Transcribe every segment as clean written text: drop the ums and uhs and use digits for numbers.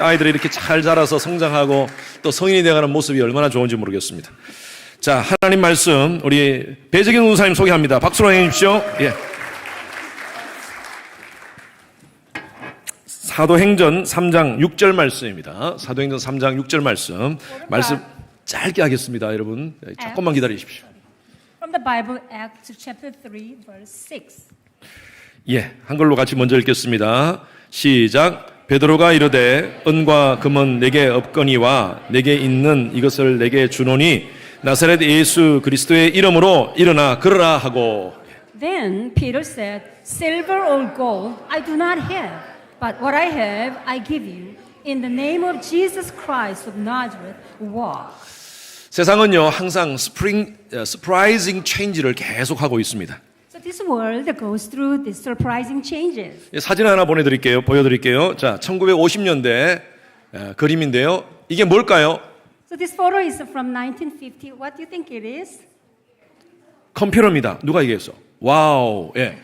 아이들이 이렇게 잘 자라서 성장하고 또 성인이 되어가는 모습이 얼마나 좋은지 모르겠습니다. 자, 하나님 말씀 우리 배재경 목사님 소개합니다. 박수로 행해 주십시오. 예. 사도행전 3장 6절 말씀입니다. 사도행전 3장 6절 말씀 짧게 하겠습니다. 여러분 조금만 기다리십시오. From the Bible, Acts chapter 3, verse 6. 예, 한글로 같이 먼저 읽겠습니다. 시작. 베드로가 이르되 은과 금은 내게 없거니와 내게 있는 이것을 내게 주노니 나사렛 예수 그리스도의 이름으로 일어나 걸으라 하고. Then Peter said, Silver or gold I do not have, but what I have I give you. In the name of Jesus Christ of Nazareth, walk. 세상은요 항상 surprising change를 계속하고 있습니다. So this world goes through these surprising changes. 사진 하나 보여드릴게요. 자, 1950년대 그림인데요. 이게 뭘까요? So this photo is from 1950. What do you think it is? 컴퓨터입니다. 누가 얘기했어? 와우. 예.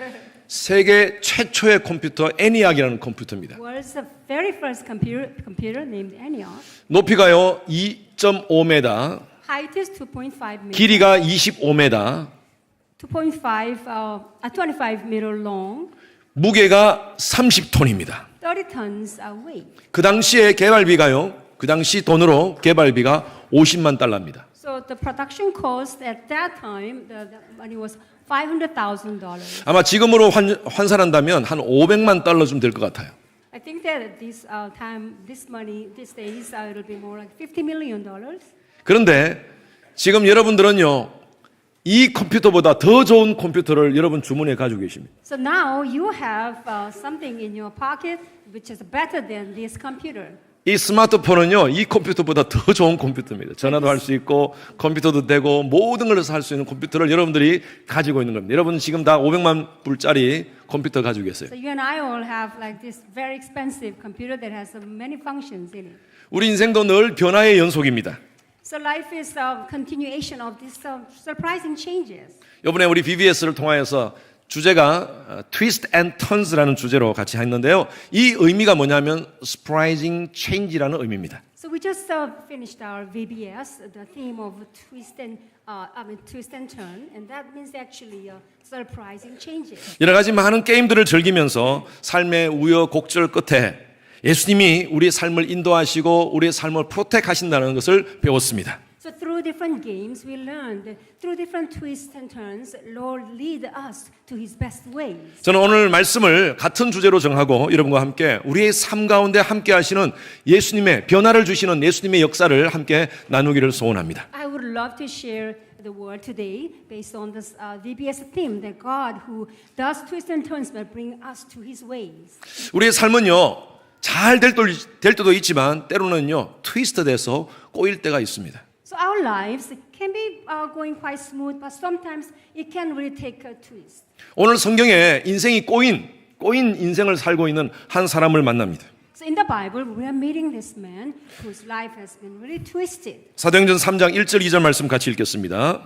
세계 최초의 컴퓨터 ENIAC이라는 컴퓨터입니다. Was the very first computer named ENIAC. 높이가요 2.5m, Height is 2.5 meters. 길이가 25m, 25 meter long. 무게가 30톤입니다. 30 tons weight. 그 당시에 그 당시 돈으로 개발비가 50만 달러입니다. So the production cost at that time, the money was $500,000. 아마 지금으로 환산한다면 한 500만 달러쯤 될 것 같아요. I think that at this time, this money, these days, it'll be more like $50 million. 그런데 지금 여러분들은요, 이 컴퓨터보다 더 좋은 컴퓨터를 여러분 주머니에 가지고 계십니다. So now you have something in your pocket which is better than this computer. 이 스마트폰은요, 이 컴퓨터보다 더 좋은 컴퓨터입니다. 전화도 할 수 있고, 컴퓨터도 되고, 모든 걸 할 수 있는 컴퓨터를 여러분들이 가지고 있는 겁니다. 여러분 지금 다 500만 불짜리 컴퓨터 가지고 계세요. So you and I all have like this very expensive computer that has many functions in it. 우리 인생도 늘 변화의 연속입니다. So life is a continuation of these surprising changes. 이번에 우리 BBS를 통하여서 주제가 Twist and Turns라는 주제로 같이 했는데요. 이 의미가 뭐냐면 surprising change라는 의미입니다. So we just finished our VBS, the theme of twist and turn, and that means actually surprising changes. 여러 가지 많은 게임들을 즐기면서 삶의 우여곡절 끝에 예수님이 우리의 삶을 인도하시고 우리의 삶을 프로텍하신다는 것을 배웠습니다. So through different games, we learned that through different twists and turns, Lord lead us to His best ways. 저는 오늘 말씀을 같은 주제로 정하고 여러분과 함께 우리의 삶 가운데 함께 하시는 예수님의 변화를 주시는 예수님의 역사를 함께 나누기를 소원합니다. I would love to share the word today based on this VBS theme that God who does twists and turns will bring us to His ways. 우리의 삶은요 잘 될 때도 있지만 때로는요 트위스트 돼서 꼬일 때가 있습니다. So our lives can be going quite smooth, but sometimes it can really take a twist. 오늘 성경에 인생이 꼬인 인생을 살고 있는 한 사람을 만납니다. So in the Bible, we are meeting this man whose life has been really twisted. 사도행전 3장 1절 2절 말씀 같이 읽겠습니다.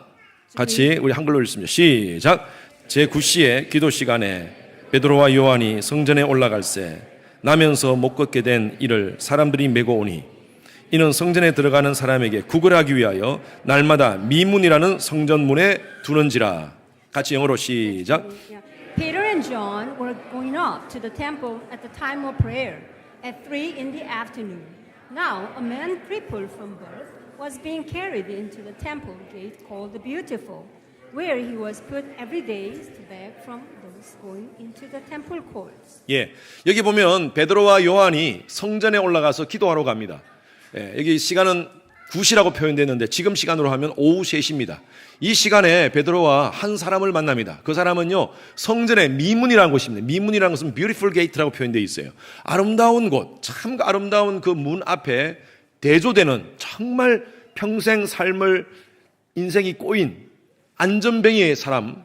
같이 우리 한글로 읽습니다. 시작. 제9시에 기도 시간에 베드로와 요한이 성전에 올라갈새 나면서 못 걷게 된 이를 사람들이 메고 오니 이는 성전에 들어가는 사람에게 구걸하기 위하여 날마다 미문이라는 성전문에 두는지라. 같이 영어로 시작. Peter and John were going up to the temple at the time of prayer at 3 in the afternoon. Now a man crippled from birth was being carried into the temple gate called the Beautiful, where he was put every day to beg from those going into the temple courts. 예, 여기 보면 베드로와 요한이 성전에 올라가서 기도하러 갑니다. 예, 여기 시간은 9시라고 표현됐는데 지금 시간으로 하면 오후 3시입니다. 이 시간에 베드로와 한 사람을 만납니다. 그 사람은요 성전의 미문이라는 곳입니다. 미문이라는 것은 beautiful gate라고 표현되어 있어요. 아름다운 곳, 참 아름다운 그 문 앞에 대조되는 정말 평생 삶을 인생이 꼬인 안전뱅이의 사람,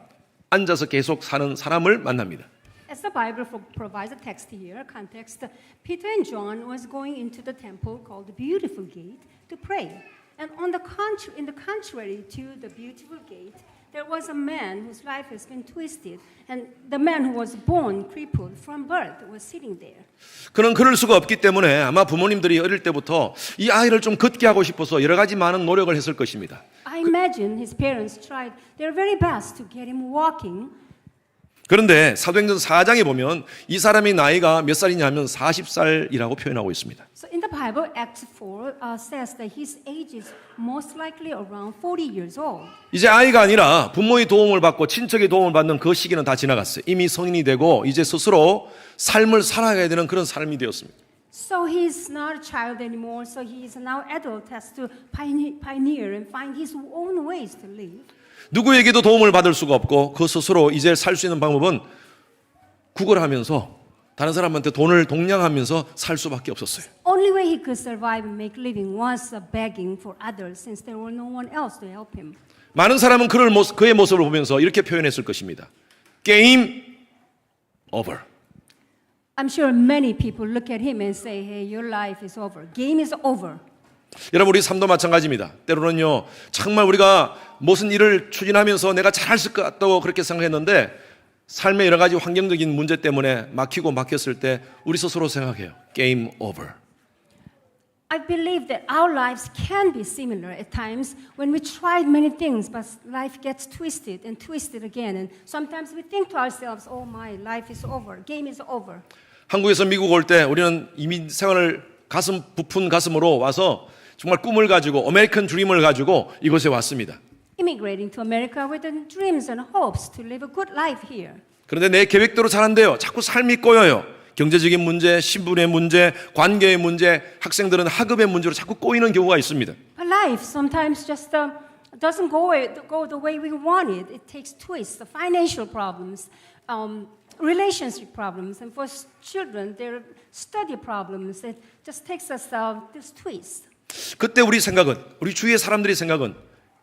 앉아서 계속 사는 사람을 만납니다. As the Bible provides a text here, context, Peter and John was going into the temple called the Beautiful Gate to pray. And in the contrary to the Beautiful Gate, there was a man whose life has been twisted, and the man who was born crippled from birth was sitting there. 그는 그럴 수가 없기 때문에 아마 부모님들이 어릴 때부터 이 아이를 좀 걷게 하고 싶어서 여러 가지 많은 노력을 했을 것입니다. I imagine his parents tried their very best to get him walking. 그런데 사도행전 4장에 보면 이 사람의 나이가 몇 살이냐 하면 40살이라고 표현하고 있습니다. So in the Bible, Acts 4 says that his age is most likely around 40 years old. 이제 아이가 아니라 부모의 도움을 받고 친척의 도움을 받는 그 시기는 다 지나갔어요. 이미 성인이 되고 이제 스스로 삶을 살아가야 되는 그런 삶이 되었습니다. So he's not a child anymore. So he is now adult, has to pioneer and find his own ways to live. 누구에게도 도움을 받을 수가 없고 그 스스로 이제 살 수 있는 방법은 구걸하면서 다른 사람한테 돈을 동냥하면서 살 수밖에 없었어요. Only way he could survive and make living was begging for others, since there were no one else to help him. 많은 사람은 그의 모습을 보면서 이렇게 표현했을 것입니다. 게임 오버. I'm sure many people look at him and say, "Hey, your life is over. Game is over." 여러분 우리 삶도 마찬가지입니다. 때로는요 정말 우리가 무슨 일을 추진하면서 내가 잘할 것 같다고 그렇게 생각했는데 삶의 여러 가지 환경적인 문제 때문에 막혔을 때 우리 스스로 생각해요. 게임 오버. I believe that our lives can be similar at times when we tried many things, but life gets twisted and twisted again. And sometimes we think to ourselves, "Oh, my life is over. Game is over." 한국에서 미국 올 때 우리는 이민 생활을 부푼 가슴으로 와서 정말 꿈을 가지고 아메리칸 드림을 가지고 이곳에 왔습니다. Immigrating to America with dreams and hopes to live a good life here. 그런데 내 계획대로 잘 안 돼요. 자꾸 삶이 꼬여요. 경제적인 문제, 신분의 문제, 관계의 문제, 학생들은 학업의 문제로 자꾸 꼬이는 경우가 있습니다. But life sometimes just doesn't go the way we want it. It takes twists, the financial problems, relationship problems, and for children, their study problems. It just takes us this twist. 그때 우리 주위의 사람들의 생각은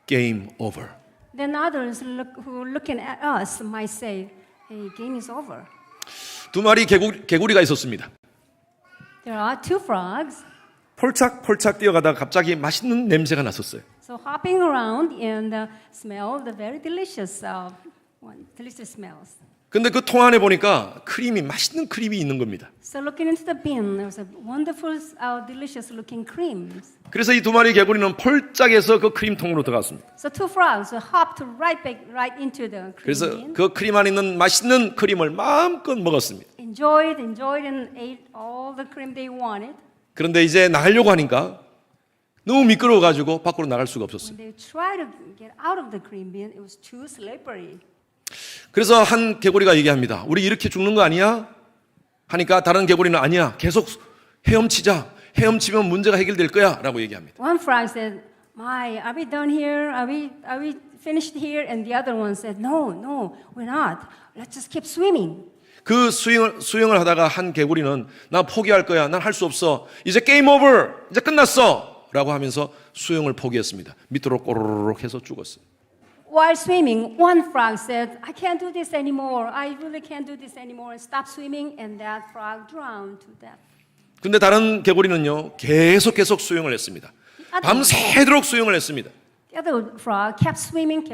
게임 오버. Then others who are looking at us might say, "Hey, game is over." 두 마리 개구리가 있었습니다. There are two frogs. 폴짝폴짝 뛰어가다가 갑자기 맛있는 냄새가 났었어요. So hopping around and smell the very delicious smells. 근데 그 통 안에 보니까 맛있는 크림이 있는 겁니다. So looking into the bin, there was a wonderful, delicious looking creams. 그래서 이 두 마리 개구리는 폴짝에서 그 크림통으로 들어갔습니다. So two frogs hopped right into the cream 그래서 bin. 그 크림 안에 있는 맛있는 크림을 마음껏 먹었습니다. Enjoyed and ate all the cream they wanted. 그런데 이제 나가려고 하니까 너무 미끄러워가지고 밖으로 나갈 수가 없었어요. When they tried to get out of the cream bin, it was too slippery. 그래서 한 개구리가 얘기합니다. 우리 이렇게 죽는 거 아니야? 하니까 다른 개구리는 아니야. 계속 헤엄치자. 헤엄치면 문제가 해결될 거야. 라고 얘기합니다. One frog said, "My, are we done here? Are we finished here?" And the other one said, No, we're not. Let's just keep swimming. 그 수영을 하다가 한 개구리는 나 포기할 거야. 난 할 수 없어. 이제 게임 오버. 이제 끝났어. 라고 하면서 수영을 포기했습니다. 밑으로 꼬르륵 해서 죽었어요. While swimming, one frog said, "I can't do this anymore. I really can't do this anymore." And stopped swimming, and that frog drowned to death. 근데 다른 개구리는요, 계속 수영을 했습니다. 밤새도록 수영을 했습니다. The other frog kept swimming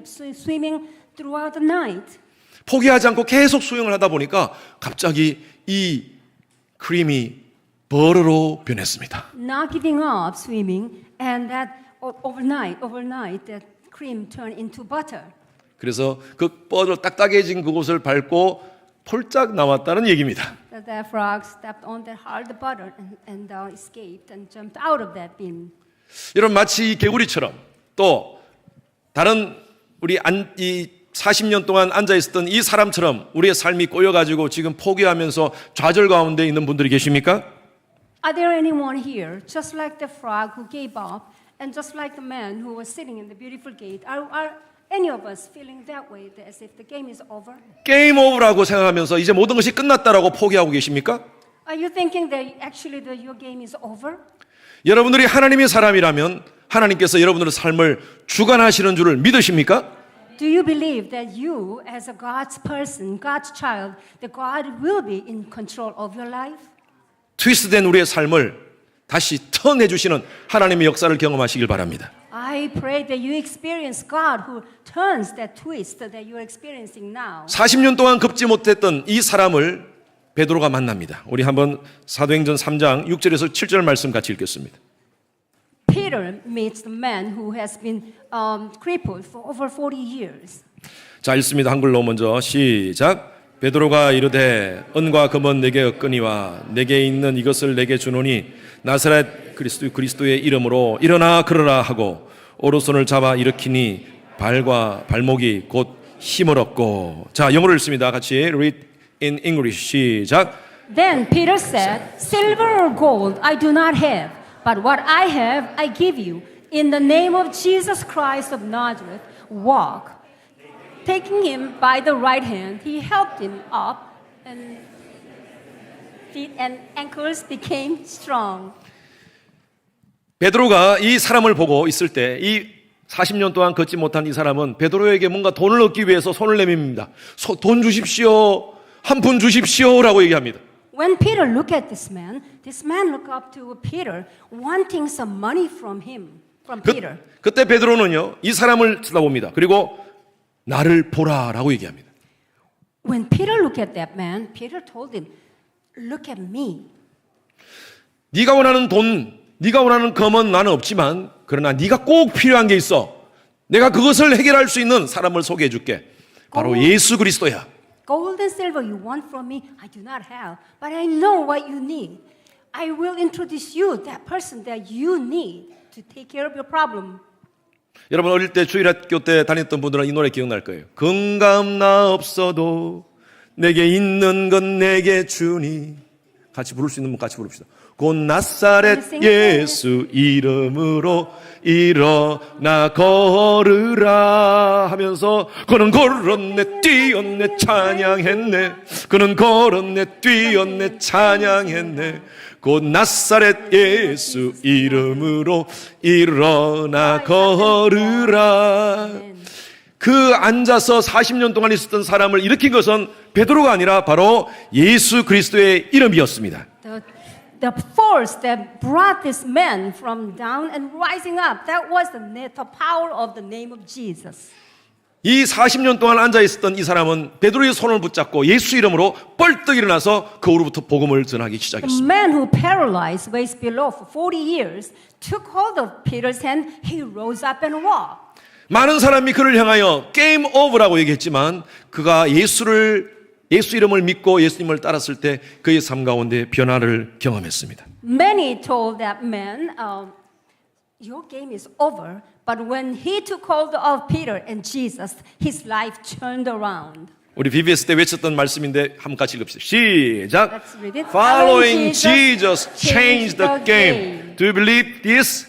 throughout the night. 포기하지 않고 계속 수영을 하다 보니까 갑자기 이 크림이 버러로 변했습니다. Not giving up swimming, and that overnight, that cream turned into butter. 그래서 그 뻗어 딱딱해진 그곳을 밟고 폴짝 나왔다는 얘기입니다. That frog stepped on that hard butter and escaped and jumped out of that bin. 여러분 마치 이 개구리처럼 또 다른 이 40년 동안 앉아 있었던 이 사람처럼 우리의 삶이 꼬여가지고 지금 포기하면서 좌절 가운데 있는 분들이 계십니까? Are there anyone here, just like the frog who gave up, and just like the man who was sitting in the beautiful gate? Are any of us feeling that way, as if the game is over? 게임 오버라고 생각하면서 이제 모든 것이 끝났다라고 포기하고 계십니까? Are you thinking that actually your game is over? 여러분들이 하나님의 사람이라면 하나님께서 여러분들의 삶을 주관하시는 줄을 믿으십니까? Do you believe that you, as a God's person, God's child, that God will be in control of your life? 트위스트된 우리의 삶을 다시 턴해 주시는 하나님의 역사를 경험하시길 바랍니다. I I pray that you experience God who turns that twist that you're experiencing now. 40년 동안 걷지 못했던 이 사람을 베드로가 만납니다. 우리 한번 사도행전 3장 6절에서 7절 말씀 같이 읽겠습니다. Peter meets the man who has been crippled for over 40 years. 자, 읽습니다. 한글로 먼저 시작. 베드로가 이르되 은과 금은 내게 없거니와 내게 있는 이것을 내게 주노니 나사렛 그리스도의 이름으로 일어나 걸으라 하고 오른손을 잡아 일으키니 발과 발목이 곧 힘을 얻고. 자, 영어로 읽습니다. 같이 read in English. 시작. Then Peter said, Silver or gold I do not have, but what I have I give you. In the name of Jesus Christ of Nazareth, walk. Taking him by the right hand, he helped him up, and feet and ankles became strong. 베드로가 이 사람을 보고 있을 때 이 40년 동안 걷지 못한 이 사람은 베드로에게 뭔가 돈을 얻기 위해서 손을 내밉니다. 돈 주십시오. 한 푼 주십시오라고 얘기합니다. When Peter looked at this man looked up to Peter, wanting some money from him, from Peter. 그때 베드로는요, 이 사람을 쳐다봅니다. 그리고 나를 보라라고 얘기합니다. When Peter looked at that man, Peter told him, "Look at me." 네가 원하는 돈, 네가 원하는 금은 나는 없지만 그러나 네가 꼭 필요한 게 있어. 내가 그것을 해결할 수 있는 사람을 소개해 줄게. 바로 예수 그리스도야. Gold and silver you want from me, I do not have, but I know what you need. I will introduce you that person that you need to take care of your problem. 여러분 어릴 때 주일학교 때 다녔던 분들은 이 노래 기억날 거예요. 건강 나 없어도 내게 있는 건 내게 주니. 같이 부를 수 있는 분 같이 부릅시다. 곧 나사렛 예수 이름으로 일어나 걸으라 하면서 그는 걸었네 뛰었네 찬양했네. 그는 걸었네 뛰었네 찬양했네. 곧 나사렛 예수 이름으로 일어나 걸으라. 그 앉아서 40년 동안 있었던 사람을 일으킨 것은 베드로가 아니라 바로 예수 그리스도의 이름이었습니다. The force that brought this man from down and rising up, that was the power of the name of Jesus. 이 40년 동안 앉아 있었던 이 사람은 베드로의 손을 붙잡고 예수 이름으로 뻘떡 일어나서 그 후로부터 복음을 전하기 The 시작했습니다. man who paralyzed waist below for 40 years took hold of Peter's hand. He rose up and walked. 많은 사람이 그를 향하여 게임 오버라고 얘기했지만 그가 예수 이름을 믿고 예수님을 따랐을 때 그의 삶 가운데 변화를 경험했습니다. Many told that man, your game is over. But when he took hold of Peter and Jesus, his life turned around. 우리 BBS 때 외쳤던 말씀인데 한번 같이 읽읍시다. 시작. Let's read it. Following Jesus changed the game. Do you believe this?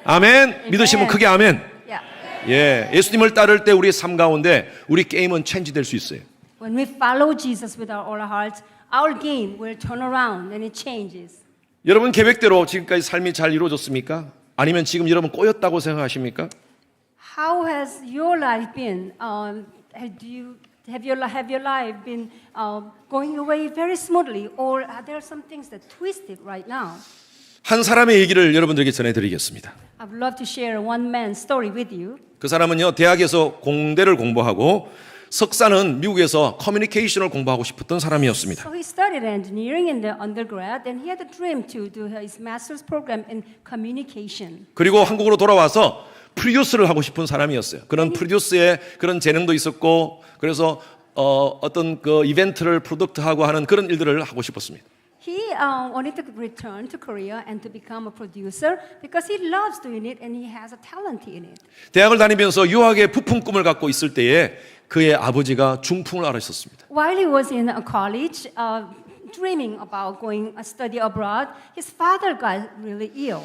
아멘. 믿으시면 크게 아멘. Yeah. 예, 예수님을 따를 때 우리의 삶 가운데 우리 게임은 체인지될 수 있어요. When we follow Jesus with all our hearts, our game will turn around and it changes. 여러분 계획대로 지금까지 삶이 잘 이루어졌습니까? 아니면 지금 여러분 꼬였다고 생각하십니까? How has your life been? Have your life been going away very smoothly, or are there some things that twisted right now? 한 사람의 얘기를 여러분들에게 전해드리겠습니다. I would love to share one man's story with you. 그 사람은요 대학에서 공대를 공부하고 석사는 미국에서 커뮤니케이션을 공부하고 싶었던 사람이었습니다. So he studied engineering in the undergrad, and he had a dream to do his master's program in communication. 그리고 한국으로 돌아와서 프로듀스를 하고 싶은 사람이었어요. 그런 프로듀스의 그런 재능도 있었고 그래서 어떤 그 이벤트를 프로덕트하고 하는 그런 일들을 하고 싶었습니다. He wanted to return to Korea and to become a producer because he loves doing it and he has a talent in it. 대학을 다니면서 유학의 부푼 꿈을 갖고 있을 때에 그의 아버지가 중풍을 앓으셨습니다. While he was in a college, dreaming about going study abroad, his father got really ill.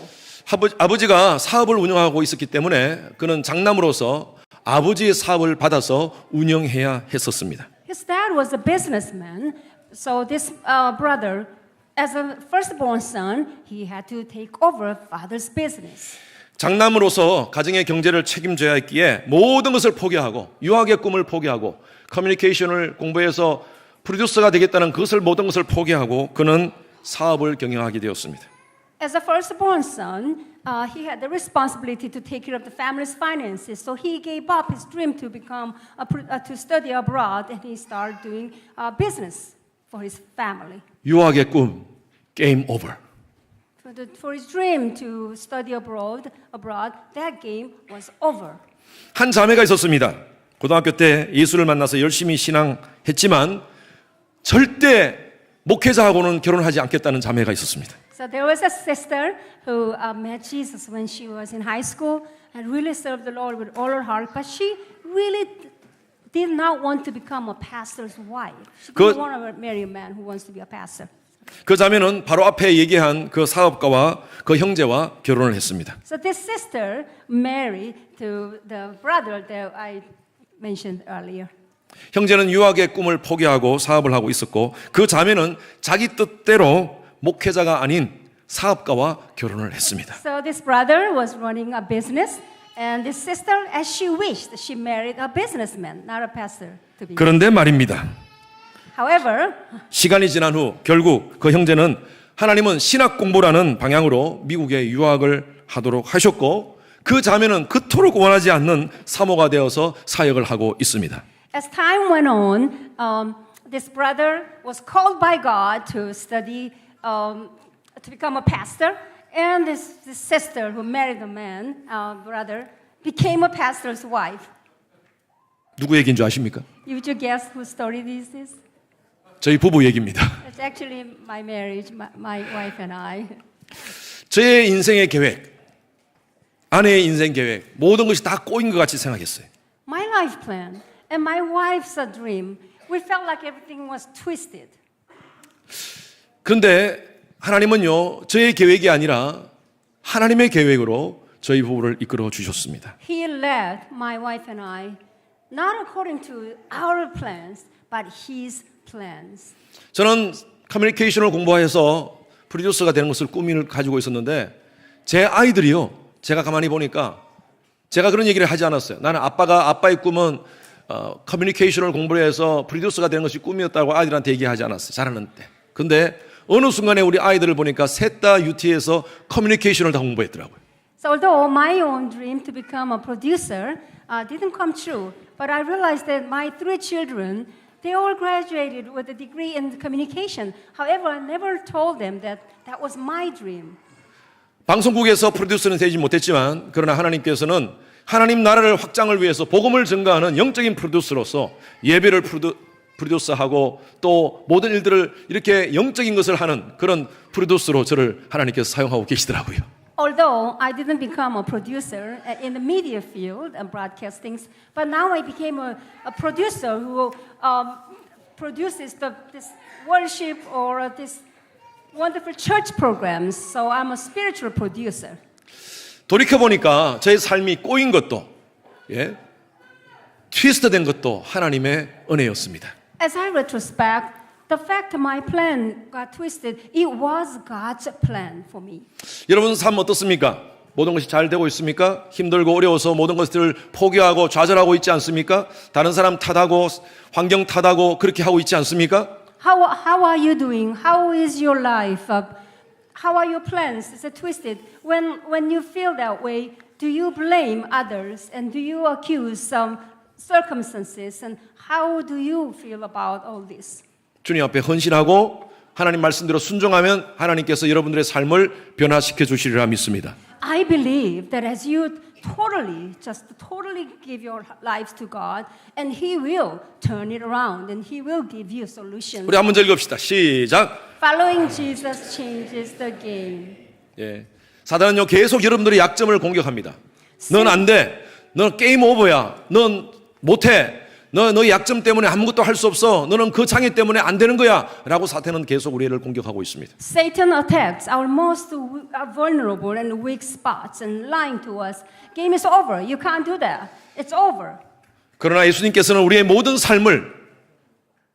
아버지가 사업을 운영하고 있었기 때문에 그는 장남으로서 아버지의 사업을 받아서 운영해야 했었습니다. His dad was a businessman, so this brother, as a firstborn son, he had to take over father's business. 장남으로서 가정의 경제를 책임져야 했기에 모든 것을 포기하고 유학의 꿈을 포기하고 커뮤니케이션을 공부해서 프로듀서가 되겠다는 그것을 모든 것을 포기하고 그는 사업을 경영하게 되었습니다. As a firstborn son, he had the responsibility to take care of the family's finances. So he gave up his dream to to study abroad, and he started doing business for his family. 유학의 꿈, 게임 오버. For his dream to study abroad, that game was over. 한 자매가 있었습니다. 고등학교 때 예수를 만나서 열심히 신앙했지만 절대 목회자하고는 결혼하지 않겠다는 자매가 있었습니다. So there was a sister who met Jesus when she was in high school and really served the Lord with all her heart, but she really did not want to become a pastor's wife. She didn't want to marry a man who wants to be a pastor. 그 자매는 바로 앞에 얘기한 그 사업가와 그 형제와 결혼을 했습니다. So this sister married to the brother that I mentioned earlier. 형제는 유학의 꿈을 포기하고 사업을 하고 있었고 그 자매는 자기 뜻대로 목회자가 아닌 사업가와 결혼을 했습니다. So this brother was running a business, and this sister, as she wished, she married a businessman, not a pastor to be. 그런데 말입니다. However, 시간이 지난 후 결국 그 형제는 하나님은 신학 공부라는 방향으로 미국에 유학을 하도록 하셨고 그 자매는 그토록 원하지 않는 사모가 되어서 사역을 하고 있습니다. as time went on, this brother was called by God to study, to become a pastor, and this sister who married the man, brother, became a pastor's wife. 누구 얘기인 줄 아십니까? Would you guess whose story this is? 저희 부부 얘기입니다. It's actually my marriage, my wife and I. 저의 인생의 계획, 아내의 인생 계획, 모든 것이 다 꼬인 것 같이 생각했어요. My life plan and my wife's dream, we felt like everything was twisted. 그런데 하나님은요, 저의 계획이 아니라 하나님의 계획으로 저희 부부를 이끌어 주셨습니다. He led my wife and I not according to our plans, but His plans. 저는 커뮤니케이션을 공부해서 프로듀서가 되는 것을 꿈을 가지고 있었는데 제 아이들이요, 제가 가만히 보니까 제가 그런 얘기를 하지 않았어요. 나는 아빠의 꿈은 커뮤니케이션을 공부해서 프로듀서가 되는 것이 꿈이었다고 아이들한테 얘기하지 않았어요. 자라는 때. 근데 어느 순간에 우리 아이들을 보니까 셋 다 UT에서 커뮤니케이션을 다 공부했더라고요. So although my own dream to become a producer didn't come true, but I realized that my three children, they all graduated with a degree in communication. However, I never told them that that was my dream. 방송국에서 프로듀서는 되지 못했지만 그러나 하나님께서는 하나님 나라를 확장을 위해서 복음을 증거하는 영적인 프로듀서로서 예배를 프로듀서하고 또 모든 일들을 이렇게 영적인 것을 하는 그런 프로듀서로 저를 하나님께서 사용하고 계시더라고요. Although I didn't become a producer in the media field and broadcastings, but now I became a producer who produces this worship or this wonderful church programs. So I'm a spiritual producer. 돌이켜보니까 저의 삶이 꼬인 것도 트위스트된 것도 하나님의 은혜였습니다. As I retrospect, the fact my plan got twisted, it was God's plan for me. 여러분 삶 어떻습니까? 모든 것이 잘 되고 있습니까? 힘들고 어려워서 모든 것들을 포기하고 좌절하고 있지 않습니까? 다른 사람 탓하고 환경 탓하고 그렇게 하고 있지 않습니까? How are you doing? How is your life? How are your plans? Is it twisted? When you feel that way, do you blame others and do you accuse some circumstances? And how do you feel about all this? 주님 앞에 헌신하고 하나님 말씀대로 순종하면 하나님께서 여러분들의 삶을 변화시켜 주시리라 믿습니다. I believe that as you totally give your lives to God, and He will turn it around, and He will give you solutions. 우리 한번 읽읍시다. 시작. Following Jesus changes the game. 예. 사단은요 계속 여러분들의 약점을 공격합니다. 넌 안 돼. 넌 게임 오버야. 넌 못해. 너의 약점 때문에 아무것도 할 수 없어. 너는 그 장애 때문에 안 되는 거야. 라고 사탄은 계속 우리를 공격하고 있습니다. Satan attacks our most vulnerable and weak spots and lying to us. Game is over. You can't do that. It's over. 그러나 예수님께서는 우리의 모든 삶을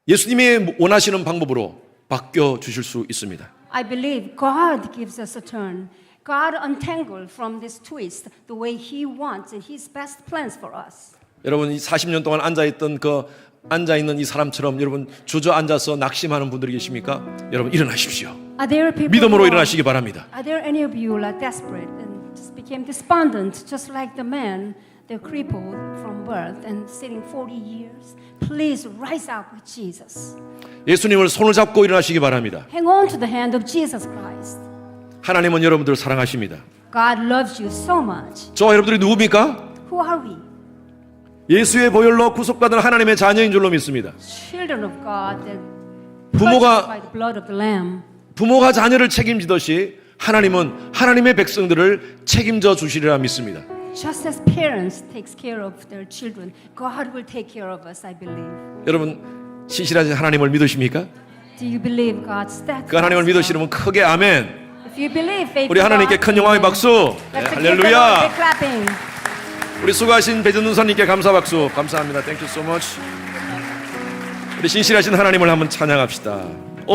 예수님이 원하시는 방법으로 바뀌어 주실 수 있습니다. I believe God gives us a turn. God untangled from this twist the way He wants and His best plans for us. 여러분 이 40년 동안 앉아 있는 이 사람처럼 여러분 주저앉아서 낙심하는 분들이 계십니까? 여러분 일어나십시오. Are there people 믿음으로 who 일어나시기 바랍니다. Are there any of you who are desperate and just became despondent, just like the man, they're crippled from birth and sitting 40 years? Please rise up with Jesus. 예수님을 손을 잡고 일어나시기 바랍니다. Hang on to the hand of Jesus Christ. 하나님은 여러분들을 사랑하십니다. God loves you so much. 저와 여러분들이 누굽니까? Who are we? 예수의 보혈로 구속받은 하나님의 자녀인 줄로 믿습니다. Children of God that 부모가- purchased by the blood of the Lamb. 부모가 자녀를 책임지듯이 하나님은 하나님의 백성들을 책임져 주시리라 믿습니다. Just as parents takes care of their children, God will take care of us, I believe. 여러분 신실하신 하나님을 믿으십니까? Do you believe God's steadfast? 그 하나님을 믿으시면 크게 아멘. If you believe, faith 우리 in 하나님께 God, 큰 영광의 amen. 박수. 네, Let's give the Lord a 할렐루야. big clapping. 우리 수고하신 배전nun 선님께 감사 박수. 감사합니다. Thank you so much. 우리 신실하신 하나님을 한번 찬양합시다.